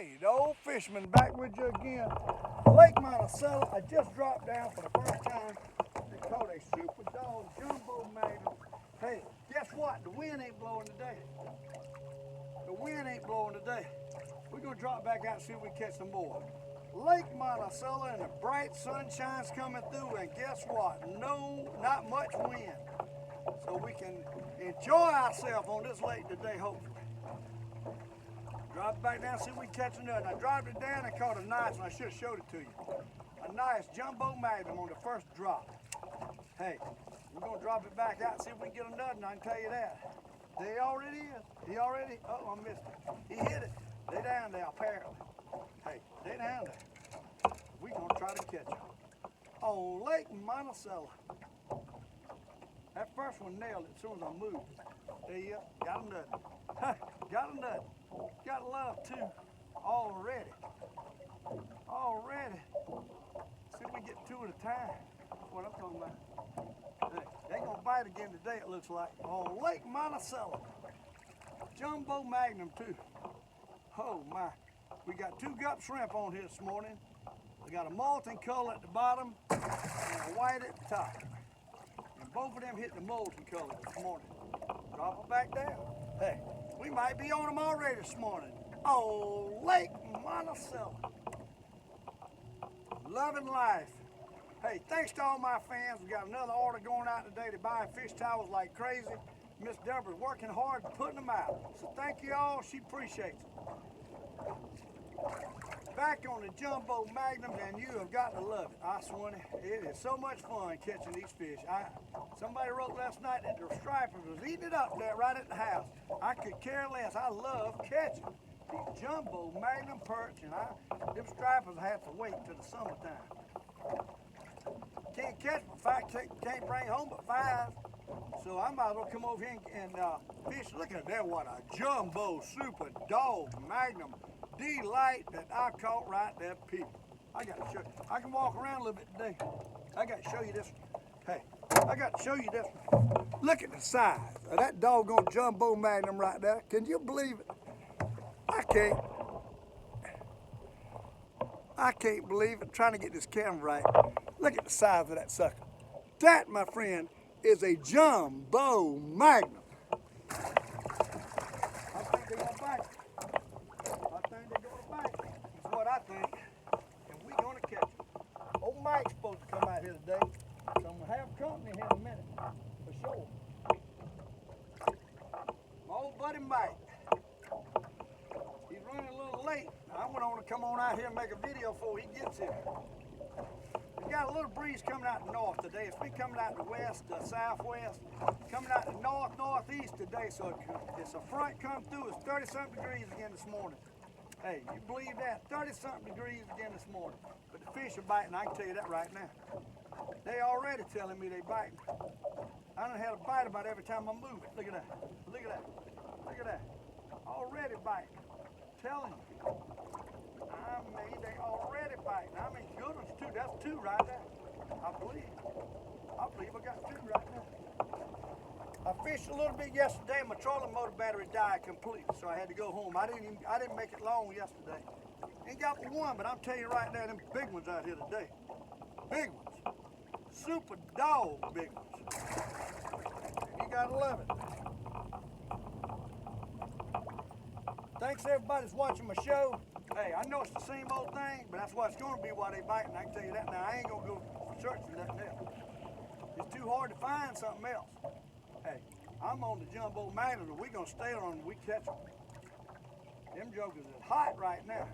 Hey, the Old Fisherman back with you again. Lake Monticello, I just dropped down for the first time. They caught a super dog, Jumbo Magnums. Hey, guess what? The wind ain't blowing today. The wind ain't blowing today. We're gonna drop back out and see if we catch some more. Lake Monticello and the bright sunshine's coming through, and guess what? No, not much wind. So we can enjoy ourselves on this lake today, hopefully. Drop it back down, see if we can catch another. I dropped it down and caught a nice one. I should have showed it to you. A nice Jumbo Magnum on the first drop. Hey, we're gonna drop it back out and see if we can get another one, I can tell you that. They already is. He already, oh, I missed it. He hit it. They down there apparently. Hey, they down there. We gonna try to catch them. On Lake Monticello. That first one nailed it as soon as I moved. There you go. Got another. Got another. Got love too. Already. Already. See if we get two at a time. That's what I'm talking about. Hey, they gonna bite again today, it looks like. On Lake Monticello. Jumbo Magnum too. Oh my. We got two gut shrimp on here this morning. We got a molten color at the bottom and a white at the top. And both of them hit the molten color this morning. Drop it back down. Hey, we might be on them already this morning. Oh, Lake Monticello. Loving life. Hey, thanks to all my fans. We got another order going out today to buy fish towels like crazy. Miss Deborah's working hard putting them out. So thank you all. She appreciates it. Back on the Jumbo Magnums, and you have got to love it. I swear, it is so much fun catching these fish. Somebody wrote last night that the stripers was eating it up there right at the house. I could care less. I love catching these Jumbo Magnum perch, and them stripers have to wait till the summertime. Can't catch but five, can't bring home but five. So I might as well come over here and fish. Look at that, what a Jumbo Super Dog Magnum delight that I caught right there, people. I got to show you. I can walk around a little bit today. I got to show you this one. Hey, I got to show you this one. Look at the size of that doggone Jumbo Magnum right there. Can you believe it? I can't believe it. I'm trying to get this camera right. Look at the size of that sucker. That, my friend, is a Jumbo Magnum. I think they're gonna bite. I think they're gonna bite. That's what I think. And we're gonna catch them. Old Mike's supposed to come out here today, so I'm gonna have company here in a minute, for sure. My old buddy Mike. He's running a little late. I want to come on out here and make a video before he gets here. We got a little breeze coming out the north today. It's been coming out the west, southwest, coming out the north, northeast today. So it's a front come through. It's 30-something degrees again this morning. Hey, you believe that? 30-something degrees again this morning. But the fish are biting. I can tell you that right now. They already telling me they biting. I done had a bite about every time I move it. Look at that. Look at that. Look at that. Already biting. Telling you. I mean, they already biting. I mean, good ones too. That's two right there. I believe I got two right now. I fished a little bit yesterday. My trolling motor battery died completely, so I had to go home. I didn't make it long yesterday. Ain't got but one, but I'm telling you right now, them big ones out here today. Big ones. Super dog big ones. You gotta love it. Thanks everybody that's watching my show. Hey, I know it's the same old thing, but that's what it's going to be while they biting. I can tell you that now. I ain't going to go searching nothing else. It's too hard to find something else. Hey, I'm on the Jumbo Magnums, and we're going to stay on them and we catch them. Them jokers is hot right now,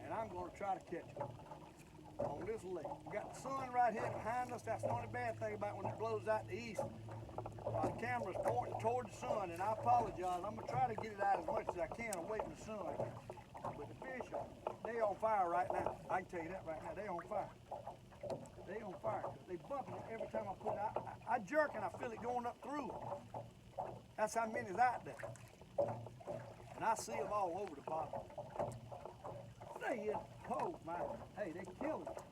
and I'm going to try to catch them on this lake. We got the sun right here behind us. That's the only bad thing about when it blows out the east. My camera's pointing toward the sun, and I apologize. I'm going to try to get it out as much as I can away from the sun. But the fish, they on fire right now. I can tell you that right now. They on fire. They on fire. They bumping it every time I put it out. I jerk and I feel it going up through them. That's how many's out there. And I see them all over the bottom. They is, oh my, hey, they killing it.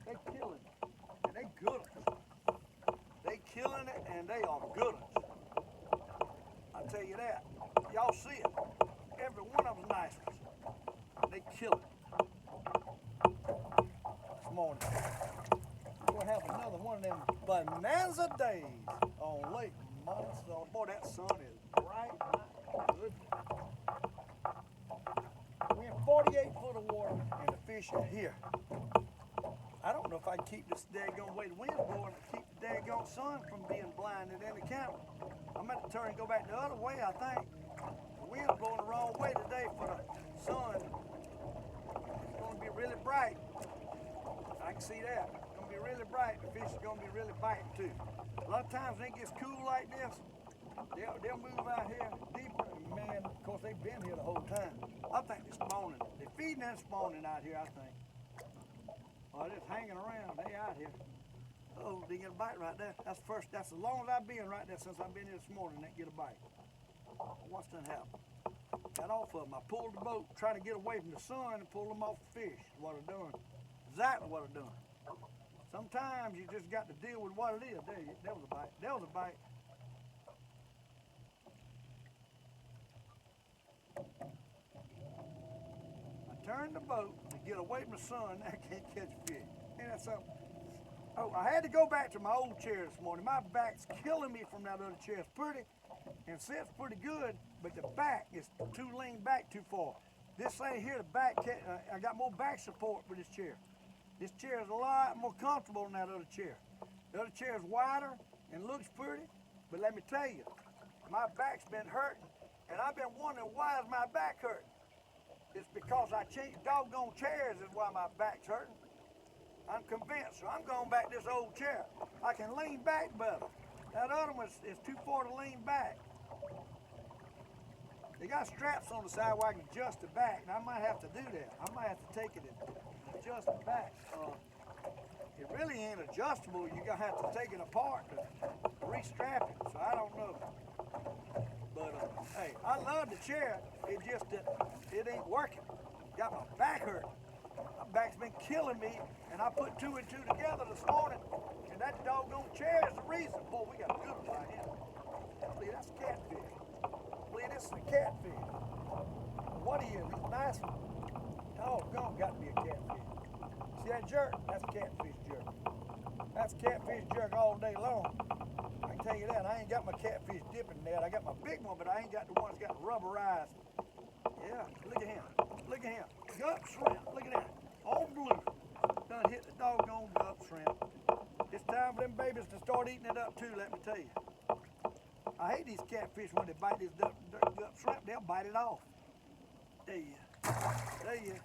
They killing it. And they good ones. They killing it and they are good ones. I tell you that. Y'all see it. Every one of them's nice ones. They killing this morning. We're gonna have another one of them bonanza days on Lake Monticello. Boy, that sun is bright. My goodness. We're in 48 foot of water and the fish are here. I don't know if I can keep this daggone way the wind's blowing to keep the daggone sun from being blinded in the camera. I'm going to turn and go back the other way, I think. The wind's blowing the wrong way today for the sun. It's going to be really bright. I can see that. It's going to be really bright. The fish is going to be really biting too. A lot of times when it gets cool like this, they'll move out here deeper. And man, of course, they've been here the whole time. I think they're spawning. They're feeding and spawning out here, I think. Oh, they're just hanging around. They out here. Oh, they get a bite right there. That's first. That's as long as I've been right there since I've been here this morning. They get a bite. What's done happened? Got off of them. I pulled the boat, trying to get away from the sun and pull them off the fish. What I've done. Exactly what I've done. Sometimes you just got to deal with what it is. There was a bite. There was a bite. Turned the boat to get away from the sun. I can't catch fish. Ain't that something? Oh, I had to go back to my old chair this morning. My back's killing me from that other chair. It's pretty and sits pretty good, but the back is too lean back too far. This thing here, the back, I got more back support for this chair. This chair is a lot more comfortable than that other chair. The other chair is wider and looks pretty, but let me tell you, my back's been hurting, and I've been wondering why is my back hurting. It's because I changed doggone chairs is why my back's hurting. I'm convinced, so I'm going back to this old chair. I can lean back better. That other one is too far to lean back. They got straps on the side where I can adjust the back, and I might have to do that. I might have to take it and adjust the back. It really ain't adjustable. You're going to have to take it apart to re-strap it, so I don't know. But, hey, I love the chair. It just, it ain't working. Got my back hurt. My back's been killing me, and I put two and two together this morning, and that doggone chair is the reason. Boy, we got a good one right here. I believe that's a catfish. I believe this is a catfish. What is it? Nice one. Doggone, got to be a catfish. See that jerk? That's a catfish jerk. That's catfish jerk all day long. I can tell you that. I ain't got my catfish dipping net. I got my big one, but I ain't got the one that's got rubberized. Yeah, look at him. Look at him. Gut shrimp. Look at that. All blue. Done hit the doggone gut shrimp. It's time for them babies to start eating it up too, let me tell you. I hate these catfish when they bite this gut shrimp. They'll bite it off. There you. There you.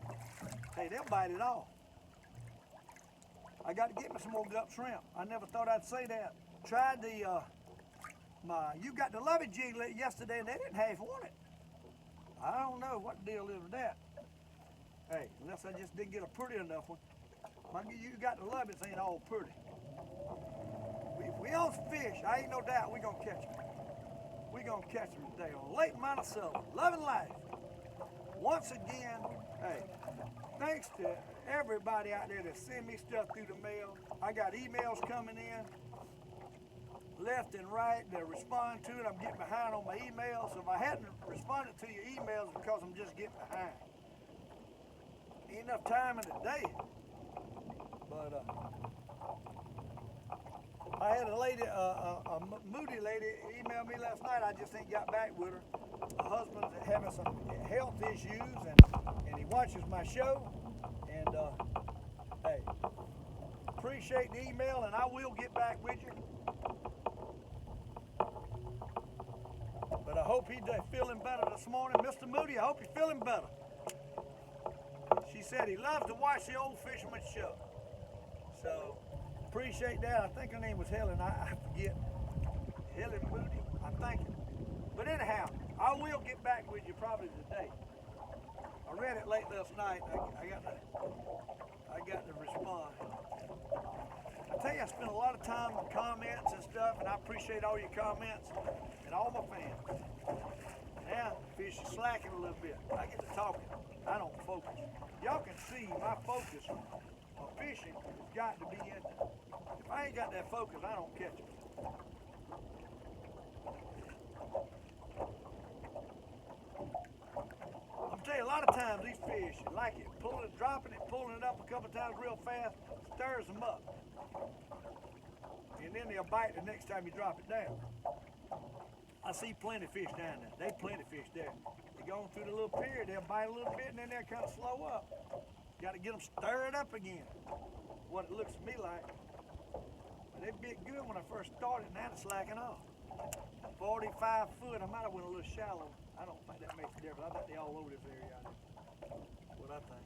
Hey, they'll bite it off. I got to get me some more gut shrimp. I never thought I'd say that. Tried the, You Got to Love It jig yesterday and they didn't half want it. I don't know what the deal is with that. Hey, unless I just didn't get a pretty enough one. You Got to Love It ain't all pretty. We on some fish, I ain't no doubt we gonna catch them. We gonna catch them today on Lake Monticello, loving life. Once again, hey, thanks to everybody out there that send me stuff through the mail. I got emails coming in left and right that respond to it. I'm getting behind on my emails. So if I hadn't responded to your emails, it's because I'm just getting behind. Ain't enough time in the day. But I had a lady, a moody lady, email me last night. I just ain't got back with her. My husband's having some health issues, and he watches my show. And hey, appreciate the email, and I will get back with you. But I hope he's feeling better this morning. Mr. Moody, I hope you're feeling better. She said he loves to watch the Old Fisherman show. So, appreciate that. I think her name was Helen. I forget. Helen Moody, I think it. But anyhow, I will get back with you probably today. I read it late last night. I got to respond. I tell you, I spent a lot of time on comments and stuff, and I appreciate all your comments and all my fans. Now, fish is slacking a little bit. I get to talking. I don't focus. Y'all can see my focus on fishing has got to be in there. If I ain't got that focus, I don't catch it. I'm telling you, a lot of times these fish like it, dropping it, pulling it up a couple times real fast, stirs them up. And then they'll bite the next time you drop it down. I see plenty of fish down there. They plenty of fish there. They're going through the little pier, they'll bite a little bit and then they'll kind of slow up. Got to get them stirred up again. What it looks to me like. But they bit good when I first started, now it's slacking off. 45 foot, I might have went a little shallow. I don't think that makes a difference. I bet they all over this area out here. That's what I think.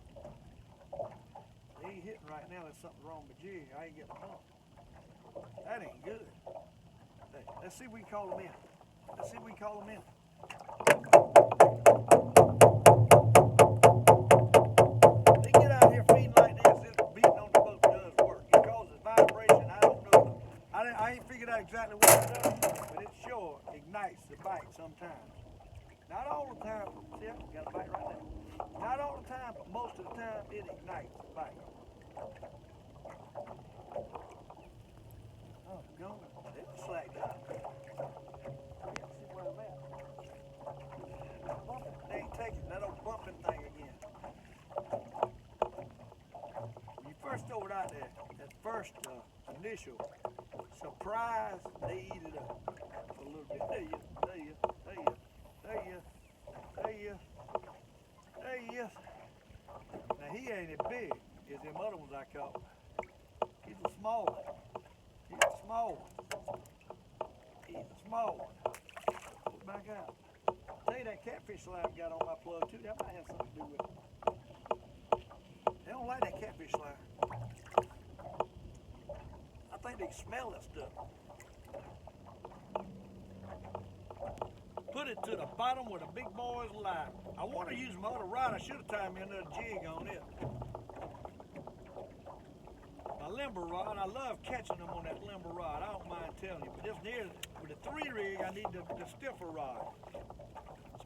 They ain't hitting right now. There's something wrong with jig. I ain't getting a bump. That ain't good. Hey, let's see if we can call them in. Let's see if we can call them in. They get out here feeding like this. This beating on the boat does work. It causes vibration. I don't know. I ain't figured out exactly what it does, but it sure ignites the bite sometimes. Not all the time. See, I got a bite right there. Not all the time, but most of the time it ignites the bite. Oh, gone. They slacked up. See where I'm at. Bumping. They ain't taking that old bumping thing again. When you first throw it out there, that first initial surprise, they eat it up for a little bit. There you. Now he ain't as big as them other ones I caught. He's a small one. He's a small one. Pull it back out. Tell you that catfish slime got on my plug too. That might have something to do with it. They don't like that catfish slime. I think they can smell that stuff. Put it to the bottom where the big boys lie. I want to use my other rod. I should have tied me another jig on it. My limber rod, I love catching them on that limber rod. I don't mind telling you. But this near, with the 3 rig, I need the stiffer rod.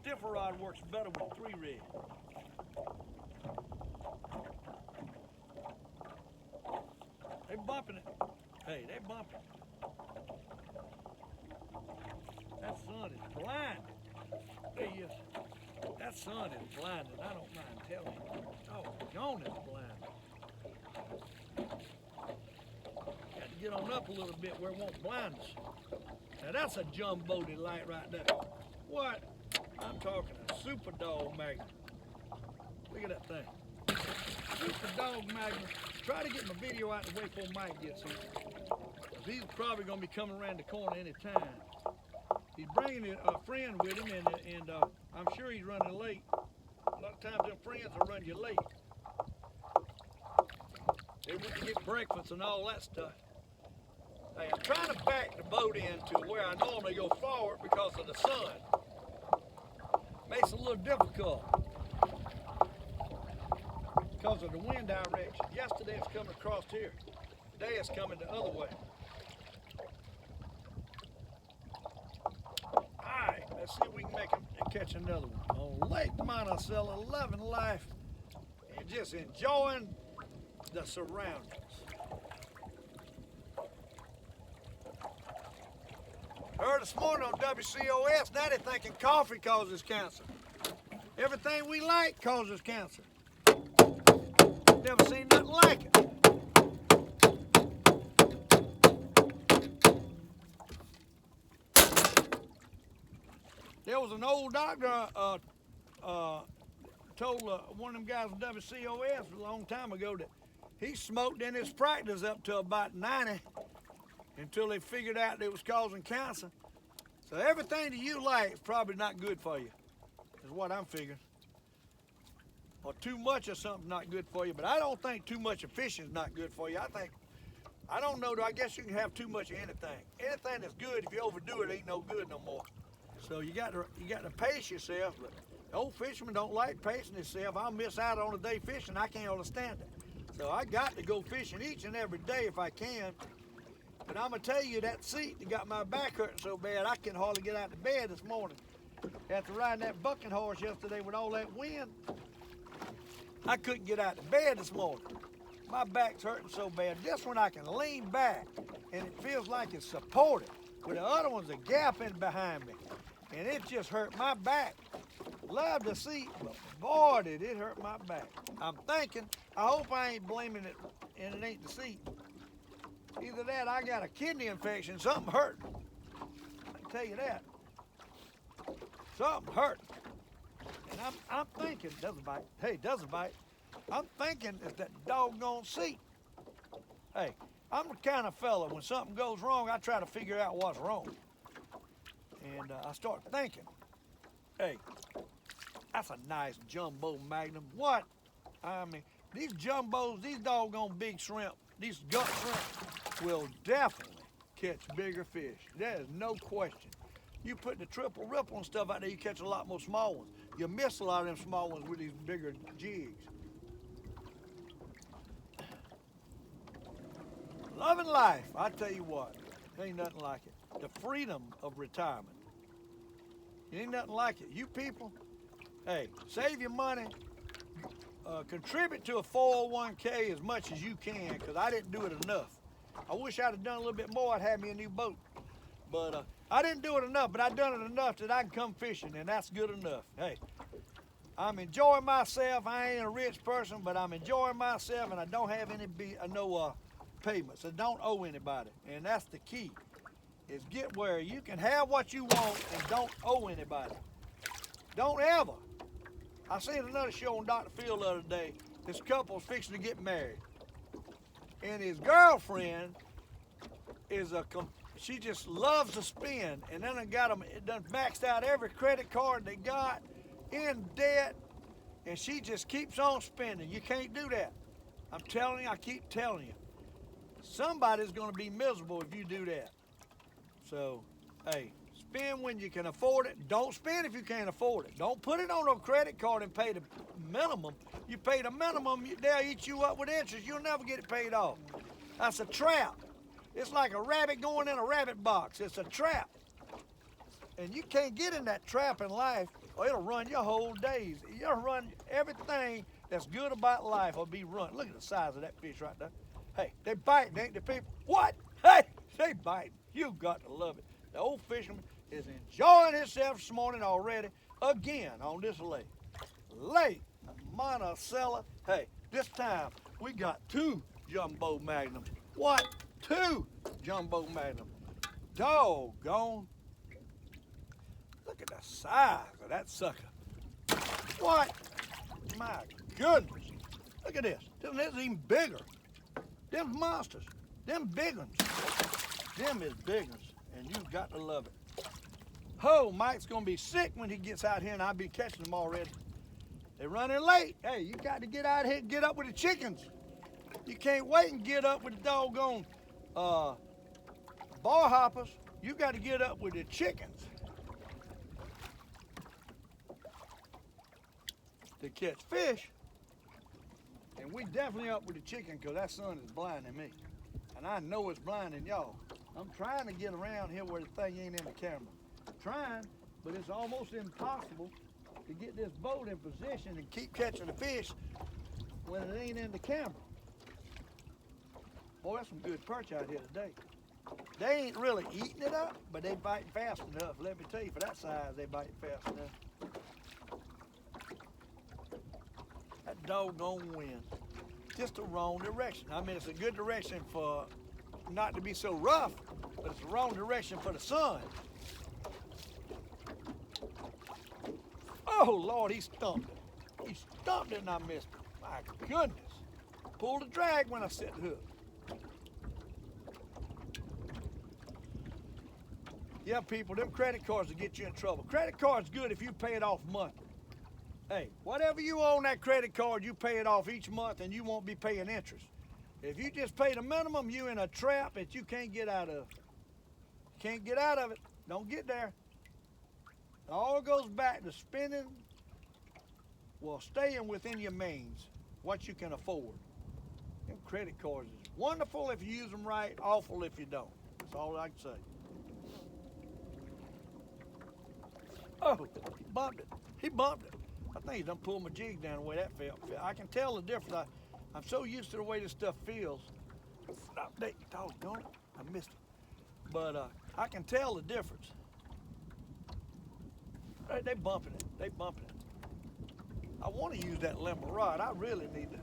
Stiffer rod works better with the 3 rig. They bumping it. Hey, they bumping. That sun is blinding. There he is. That sun is blinding. I don't mind telling you. Oh, gone is blinding. Got to get on up a little bit where it won't blind us. Now that's a jumbo light right there. What? I'm talking a super dog magnum. Look at that thing. Super dog magnum. Try to get my video out the way before Mike gets here. He's probably going to be coming around the corner any time. He's bringing a friend with him, and I'm sure he's running late. A lot of times them friends will run you late. They want to get breakfast and all that stuff. Hey, I'm trying to back the boat into where I normally go forward because of the sun. Makes it a little difficult because of the wind direction. Yesterday it's coming across here. Today it's coming the other way. Let's see if we can make him catch another one on Lake Monticello, loving life and just enjoying the surroundings. Heard this morning on WCOS, now they're thinking coffee causes cancer. Everything we like causes cancer. Never seen nothing like it. There was an old doctor told one of them guys from WCOS a long time ago that he smoked in his practice up to about 90 until they figured out that it was causing cancer. So everything that you like is probably not good for you, is what I'm figuring. Or too much of something's not good for you, but I don't think too much of fishing is not good for you. I don't know, I guess you can have too much of anything. Anything that's good, if you overdo it, ain't no good no more. So you got to pace yourself, but the old fisherman don't like pacing himself. I'll miss out on a day fishing. I can't understand it. So I got to go fishing each and every day if I can. But I'm going to tell you, that seat that got my back hurting so bad, I can hardly get out of bed this morning. After riding that bucking horse yesterday with all that wind, I couldn't get out of bed this morning. My back's hurting so bad. This one I can lean back, and it feels like it's supported. But the other one's a gap in behind me. And it just hurt my back. love the seat, but boy, did it hurt my back. I'm thinking, I hope I ain't blaming it and it ain't the seat. Either that, I got a kidney infection, something hurt. I can tell you that. Something hurt. And I'm thinking, doesn't bite. Hey, doesn't bite. I'm thinking it's that doggone seat. Hey, I'm the kind of fella, when something goes wrong, I try to figure out what's wrong. And I start thinking, hey, that's a nice Jumbo Magnum. What? I mean, these jumbos, these doggone big shrimp, these gut shrimp will definitely catch bigger fish. There is no question. You put the triple ripple and stuff out there, you catch a lot more small ones. You miss a lot of them small ones with these bigger jigs. Loving life, I tell you what, there ain't nothing like it. The freedom of retirement. It ain't nothing like it. You people, hey, save your money, contribute to a 401k as much as you can, because I didn't do it enough. I wish I'd have done a little bit more, I'd have me a new boat. But I didn't do it enough, but I done it enough that I can come fishing, and that's good enough. Hey, I'm enjoying myself. I ain't a rich person, but I'm enjoying myself, and I don't have any payments. I don't owe anybody, and that's the key, is get where you can have what you want and don't owe anybody. Don't ever. I seen another show on Dr. Phil the other day. This couple's fixing to get married, and his girlfriend is she just loves to spend, and then I got them, it done maxed out every credit card they got, in debt, and she just keeps on spending. You can't do that. I'm telling you, I keep telling you. Somebody's gonna be miserable if you do that. So, hey, spend when you can afford it. Don't spend if you can't afford it. Don't put it on a credit card and pay the minimum. You pay the minimum, they'll eat you up with interest. You'll never get it paid off. That's a trap. It's like a rabbit going in a rabbit box. It's a trap. And you can't get in that trap in life, or it'll run your whole days. You'll run everything that's good about life will be run. Look at the size of that fish right there. Hey, they biting, ain't they, people? What? Hey, they biting. You got to love it. The old fisherman is enjoying himself this morning already, again on this lake. Lake Monticello. Hey, this time we got 2 Jumbo Magnums. What? 2 Jumbo Magnums. Doggone. Look at the size of that sucker. What? My goodness. Look at this. This is even bigger. Them monsters. Them big ones. Them is big ones. And you've got to love it. Oh, Mike's going to be sick when he gets out here, and I'll be catching them already. They're running late. Hey, you got to get out here and get up with the chickens. You can't wait and get up with the doggone bar hoppers. You got to get up with the chickens to catch fish. And we definitely up with the chicken, because that sun is blinding me. And I know it's blinding y'all. I'm trying to get around here where the thing ain't in the camera. I'm trying, but it's almost impossible to get this boat in position and keep catching the fish when it ain't in the camera. Boy, that's some good perch out here today. They ain't really eating it up, but they biting fast enough. Let me tell you, for that size, they biting fast enough. That doggone wind, just the wrong direction. I mean, it's a good direction for not to be so rough, but it's the wrong direction for the sun. Oh, Lord, he stumped it. He stumped it and I missed it. My goodness. Pulled a drag when I set the hook. Yeah, people, them credit cards will get you in trouble. Credit card's good if you pay it off monthly. Hey, whatever you owe on that credit card, you pay it off each month and you won't be paying interest. If you just pay the minimum, you in a trap that you can't get out of. Can't get out of it. Don't get there. It all goes back to spending, well, staying within your means, what you can afford. Them credit cards is wonderful if you use them right, awful if you don't. That's all I can say. Oh, he bumped it. He bumped it. I think he done pulled my jig down the way that felt. I can tell the difference. I'm so used to the way this stuff feels. Doggone it. I missed it. But I can tell the difference. They bumping it. They bumping it. I want to use that limber rod. I really need to,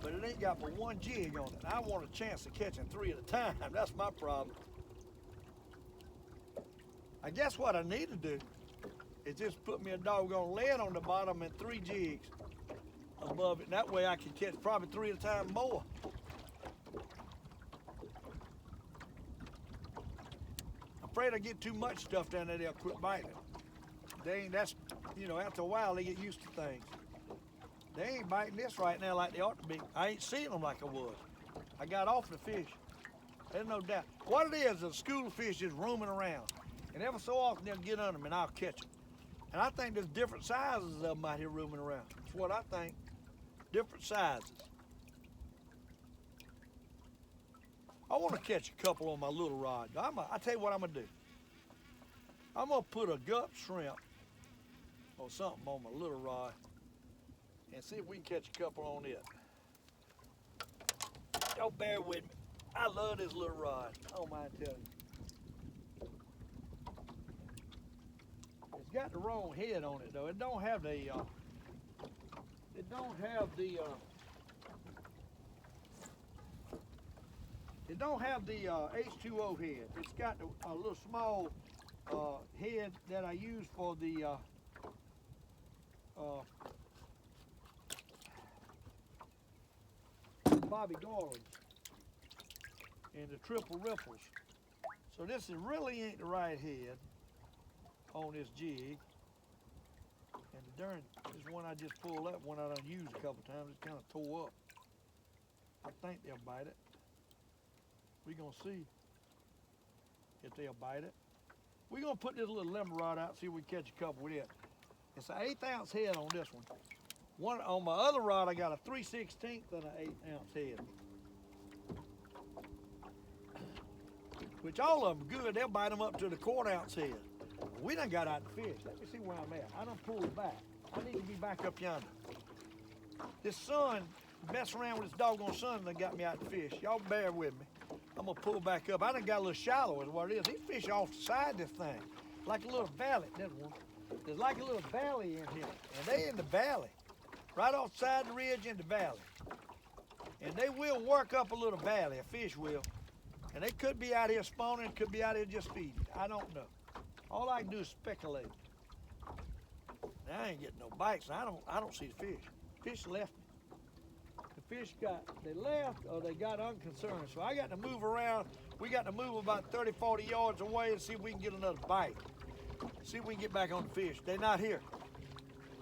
but it ain't got but one jig on it. I want a chance of catching 3 at a time. That's my problem. I guess what I need to do is just put me a doggone lead on the bottom and 3 jigs above it. That way I can catch probably 3 at a time more. I'm afraid I get too much stuff down there, they'll quit biting it. That's, you know, after a while they get used to things. They ain't biting this right now like they ought to be. I ain't seeing them like I was. I got off the fish. There's no doubt. What it is a school of fish just roaming around. And every so often they'll get under them and I'll catch them. And I think there's different sizes of them out here roaming around. That's what I think. Different sizes. I want to catch a couple on my little rod. I tell you what I'm going to do. I'm going to put a gut shrimp or something on my little rod and see if we can catch a couple on it. Y'all bear with me. I love this little rod. I don't mind telling you. It's got the wrong head on it though. It don't have the H2O head. It's got a little small head that I use for the Bobby Garlands and the triple ripples. So this really ain't the right head on this jig. And the darn, this one I just pulled up, one I done used a couple times, it's kind of tore up. I think they'll bite it. We're gonna see if they'll bite it. We're gonna put this little limber rod out, see if we can catch a couple with it. It's an 1/8 ounce head on this one. On my other rod, I got a 3/16 and an 1/8 ounce head. Which all of them good, they'll bite them up to the 1/4 ounce head. We done got out the fish. Let me see where I'm at. I done pulled back. I need to be back up yonder. This sun, messing around with this doggone sun done got me out the fish. Y'all bear with me. I'm gonna pull back up. I done got a little shallow is what it is. These fish off the side of this thing. Like a little valley. There's one. There's like a little valley in here. And they in the valley. Right off the side of the ridge in the valley. And they will work up a little valley, a fish will. And they could be out here spawning, could be out here just feeding. I don't know. All I can do is speculate. Now, I ain't getting no bites. I don't see the fish. Fish left me. The fish they left or they got unconcerned. So I got to move around. We got to move about 30, 40 yards away and see if we can get another bite. See if we can get back on the fish. They're not here.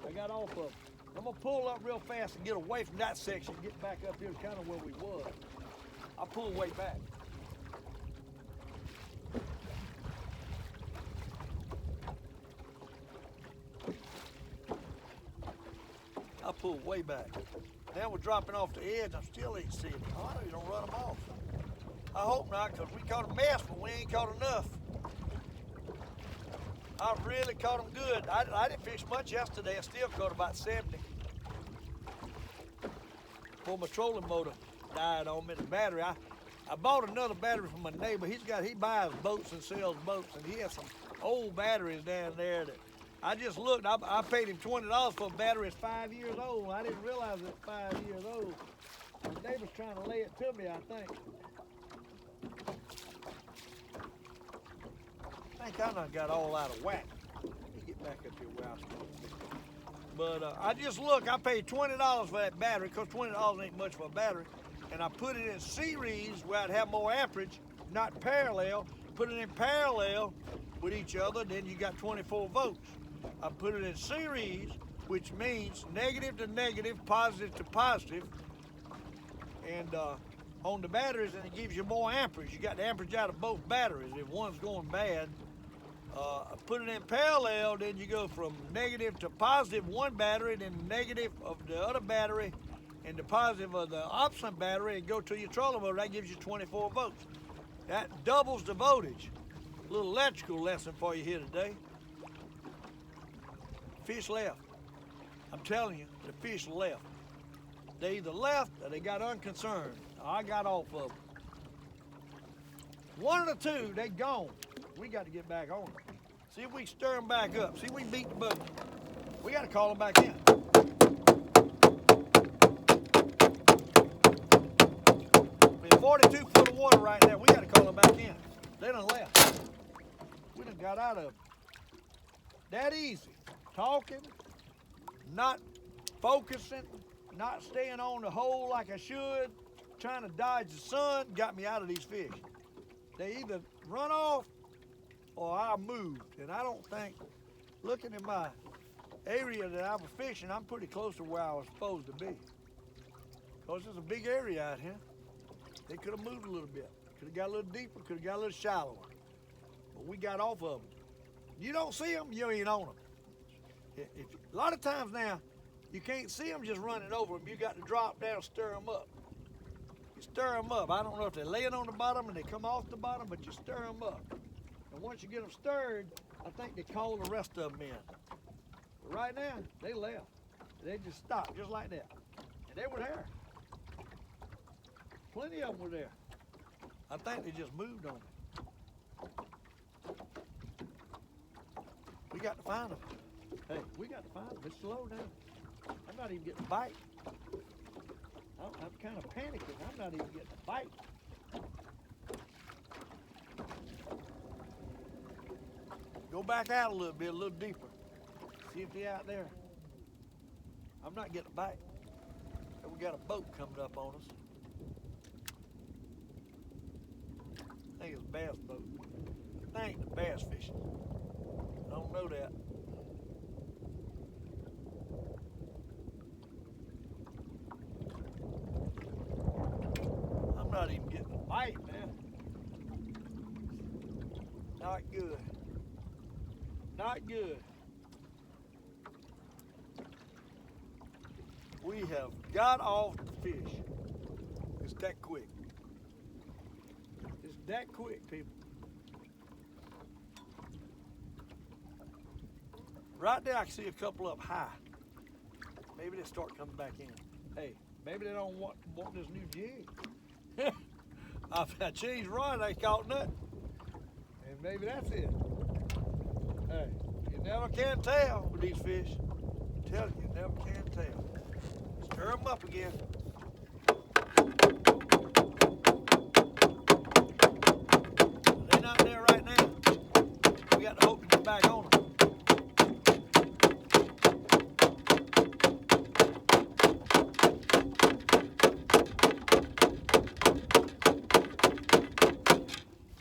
I got off of them. I'm gonna pull up real fast and get away from that section, get back up here kind of where we was. I'll pull way back. I pull way back. Now we're dropping off the edge. I still ain't seeing them. Oh, I know you don't run them off. I hope not, because we caught a mess, but we ain't caught enough. I really caught them good. I didn't fish much yesterday. I still caught about 70. Before my trolling motor died on me, the battery. I bought another battery from my neighbor. He buys boats and sells boats, and he has some old batteries down there that I just looked. I paid him $20 for a battery that's 5 years old. I didn't realize it was 5 years old. The neighbor's trying to lay it to me, I think. I think I done got all out of whack. Let me get back up here where I was supposed to be. But I just look, I paid $20 for that battery, because $20 ain't much for a battery. And I put it in series where I'd have more amperage, not parallel. Put it in parallel with each other, then you got 24 volts. I put it in series, which means negative to negative, positive to positive. And on the batteries, and it gives you more amperage. You got the amperage out of both batteries if one's going bad. Put it in parallel, then you go from negative to positive one battery, then negative of the other battery, and the positive of the opposite battery, and go to your trolling motor. That gives you 24 volts. That doubles the voltage. A little electrical lesson for you here today. Fish left. I'm telling you, the fish left. They either left or they got unconcerned. I got off of them. One of the two, they gone. We got to get back on them. See if we can stir them back up. See if we can beat the buggy. We got to call them back in. We're 42 foot of water right there. We got to call them back in. They done left. We done got out of it. That easy. Talking, not focusing, not staying on the hole like I should, trying to dodge the sun, got me out of these fish. They either run off or I moved. And I don't think, looking at my area that I was fishing, I'm pretty close to where I was supposed to be. Because there's a big area out here. They could have moved a little bit. Could have got a little deeper, could have got a little shallower. But we got off of them. You don't see them, you ain't on them. A lot of times now, you can't see them just running over them. You got to drop down, stir them up. You stir them up. I don't know if they're laying on the bottom and they come off the bottom, but you stir them up. And once you get them stirred, I think they call the rest of them in. But right now, they left. They just stopped, just like that. And they were there. Plenty of them were there. I think they just moved on me. We got to find them. Hey, we got to find them. It's slow now. I'm not even getting a bite. I'm kind of panicking. I'm not even getting a bite. Go back out a little bit, a little deeper. See if they're out there. I'm not getting a bite. And we got a boat coming up on us. I think it's a bass boat. I think it's bass fishing. I don't know that. I'm not even getting a bite, man. Not good. Not good. We have got off the fish. It's that quick. It's that quick, people. Right there, I can see a couple up high. Maybe they start coming back in. Hey, maybe they don't want this new jig. I changed rod, I caught nothing. And maybe that's it. Hey, you never can tell with these fish. I'm telling you, you never can tell. Stir them up again. They're not there right now. We got to hope to get back on them.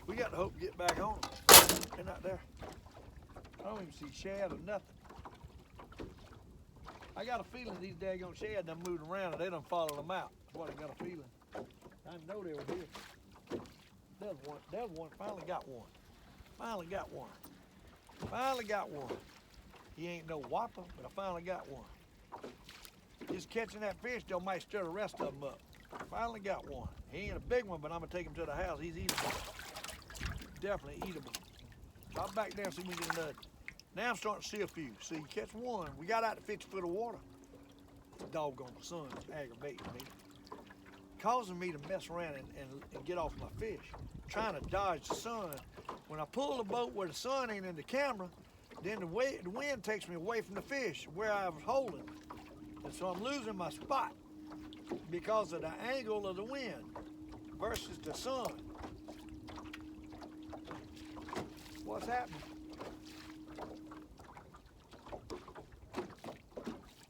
We got to hope to get back on them. They're not there. I don't even see shad or nothing. I got a feeling these daggone shad done moved around and they done followed them out. That's what I got a feeling. I know they were here. There's one. Finally got one. Finally got one. Finally got one. He ain't no whopper, but I finally got one. Just catching that fish though might stir the rest of them up. Finally got one. He ain't a big one, but I'm gonna take him to the house. He's eatable. Definitely eatable. I'll back down and see if we can get another. Now I'm starting to see a few. See, you catch one. We got out to 50 foot of water. The doggone sun's aggravating me. Causing me to mess around and get off my fish. Trying to dodge the sun. When I pull the boat where the sun ain't in the camera, then the wind takes me away from the fish where I was holding. And so I'm losing my spot because of the angle of the wind versus the sun. What's happening?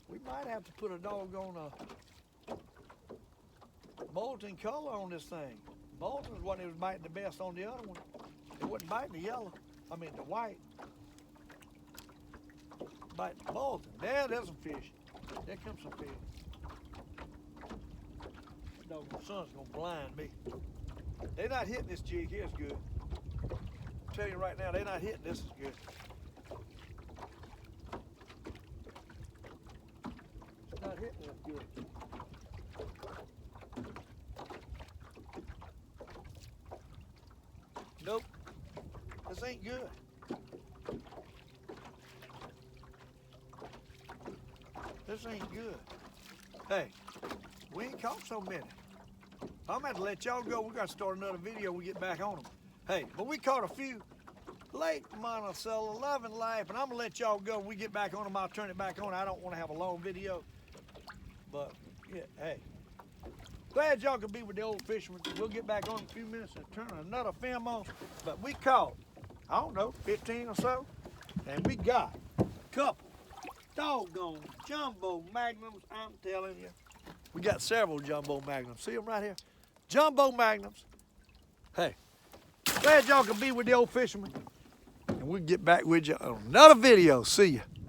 We might have to put a doggone molten color on this thing. Molten is what it was biting the best on the other one. It wasn't biting the yellow. I mean the white. Biting the molten. There's some fish. There comes some fish. The doggone sun's gonna blind me. They're not hitting this jig here as good. I'll tell you right now, they're not hitting this as good. It's not hitting as good. Nope. This ain't good. This ain't good. Hey, we ain't caught so many. I'm gonna have to let y'all go. We gotta start another video when we get back on them. Hey, but we caught a few. Lake Monticello, loving life, and I'm gonna let y'all go. When we get back on them, I'll turn it back on. I don't want to have a long video, but yeah, hey. Glad y'all could be with the old fisherman. We'll get back on in a few minutes and turn another film on. But we caught, I don't know, 15 or so, and we got a couple doggone Jumbo Magnums, I'm telling you. We got several Jumbo Magnums. See them right here? Jumbo Magnums. Hey, glad y'all could be with the old fisherman. And we'll get back with you on another video. See ya.